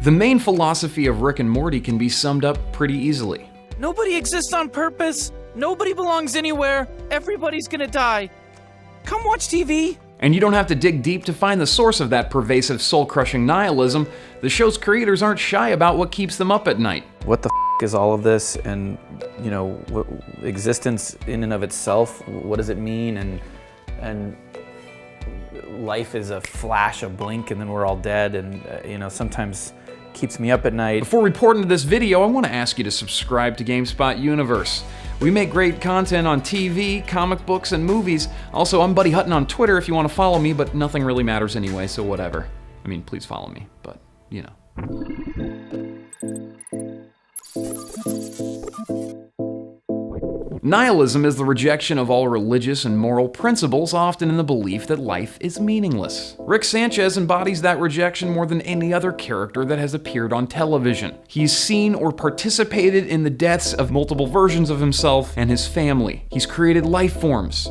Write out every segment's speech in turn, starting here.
The main philosophy of Rick and Morty can be summed up pretty easily. Nobody exists on purpose. Nobody belongs anywhere. Everybody's gonna die. Come watch TV. And you don't have to dig deep to find the source of that pervasive soul-crushing nihilism. The show's creators aren't shy about what keeps them up at night. What the is all of this, and you know, existence in and of itself, what does it mean? And life is a flash, a blink, and then we're all dead, and you know, sometimes keeps me up at night. Before reporting to this video, I want to ask you to subscribe to GameSpot Universe. We make great content on TV, comic books, and movies. Also, I'm Buddy Hutton on Twitter if you want to follow me, but nothing really matters anyway, so whatever. I mean, please follow me, but you know. Nihilism is the rejection of all religious and moral principles, often in the belief that life is meaningless. Rick Sanchez embodies that rejection more than any other character that has appeared on television. He's seen or participated in the deaths of multiple versions of himself and his family. He's created life forms.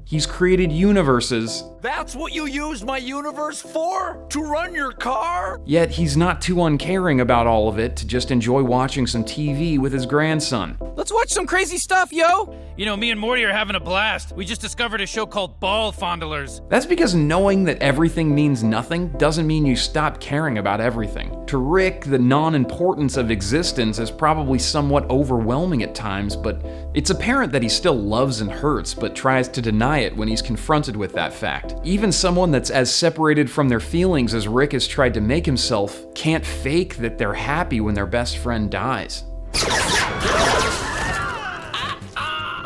He's created universes. That's what you use my universe for? To run your car? Yet he's not too uncaring about all of it to just enjoy watching some TV with his grandson. Let's watch some crazy stuff, yo! You know, me and Morty are having a blast. We just discovered a show called Ball Fondlers. That's because knowing that everything means nothing doesn't mean you stop caring about everything. To Rick, the non-importance of existence is probably somewhat overwhelming at times, but it's apparent that he still loves and hurts, but tries to deny it when he's confronted with that fact. Even someone that's as separated from their feelings as Rick has tried to make himself can't fake that they're happy when their best friend dies.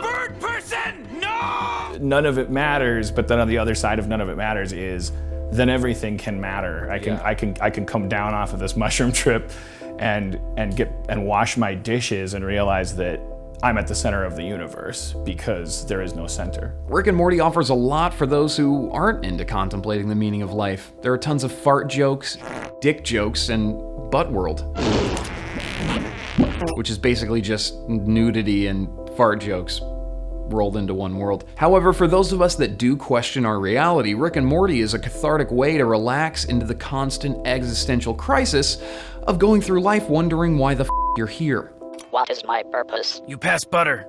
Bird person, no! None of it matters, but then on the other side of none of it matters is then everything can matter. I can come down off of this mushroom trip and wash my dishes and realize that I'm at the center of the universe because there is no center. Rick and Morty offers a lot for those who aren't into contemplating the meaning of life. There are tons of fart jokes, dick jokes, and butt world, which is basically just nudity and fart jokes rolled into one world. However, for those of us that do question our reality, Rick and Morty is a cathartic way to relax into the constant existential crisis of going through life wondering why the f you're here. What is my purpose? You pass butter.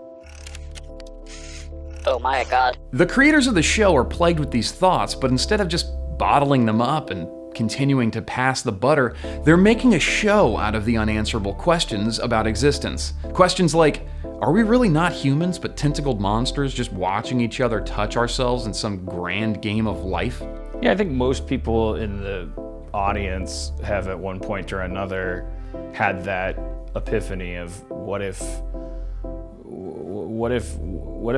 Oh my god. The creators of the show are plagued with these thoughts, but instead of just bottling them up and continuing to pass the butter, they're making a show out of the unanswerable questions about existence. Questions like, are we really not humans but tentacled monsters just watching each other touch ourselves in some grand game of life? Yeah, I think most people in the audience have at one point or another had that epiphany of what if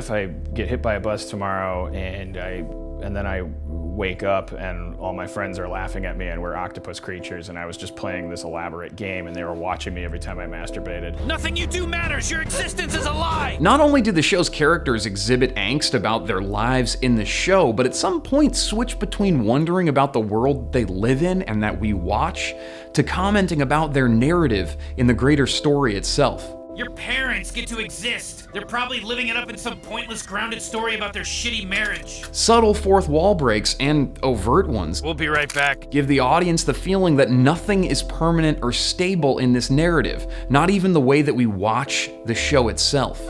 I get hit by a bus tomorrow and then I wake up and all my friends are laughing at me and we're octopus creatures and I was just playing this elaborate game and they were watching me every time I masturbated. Nothing you do matters. Your existence is a lie. Not only do the show's characters exhibit angst about their lives in the show, but at some point switch between wondering about the world they live in and that we watch to commenting about their narrative in the greater story itself. Your parents get to exist. They're probably living it up in some pointless grounded story about their shitty marriage. Subtle fourth wall breaks and overt ones We'll be right back. give the audience the feeling that nothing is permanent or stable in this narrative, not even the way that we watch the show itself.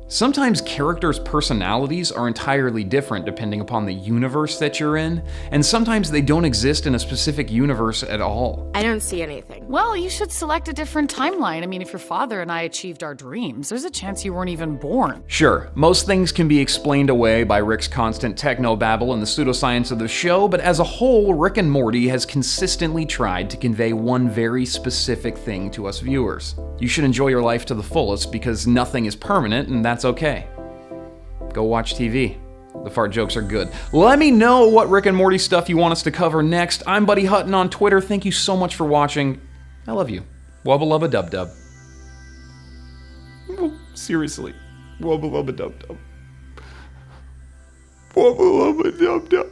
Sometimes characters' personalities are entirely different depending upon the universe that you're in, and sometimes they don't exist in a specific universe at all. I don't see anything. Well, you should select a different timeline. I mean, if your father and I achieved our dreams, there's a chance you weren't even born. Sure, most things can be explained away by Rick's constant technobabble and the pseudoscience of the show, but as a whole, Rick and Morty has consistently tried to convey one very specific thing to us viewers. You should enjoy your life to the fullest because nothing is permanent, and that's okay. Go watch TV. The fart jokes are good. Let me know what Rick and Morty stuff you want us to cover next. I'm Buddy Hutton on Twitter. Thank you so much for watching. I love you. Wubba lubba dub dub. Seriously. Wubba lubba dub dub. Wubba lubba dub dub.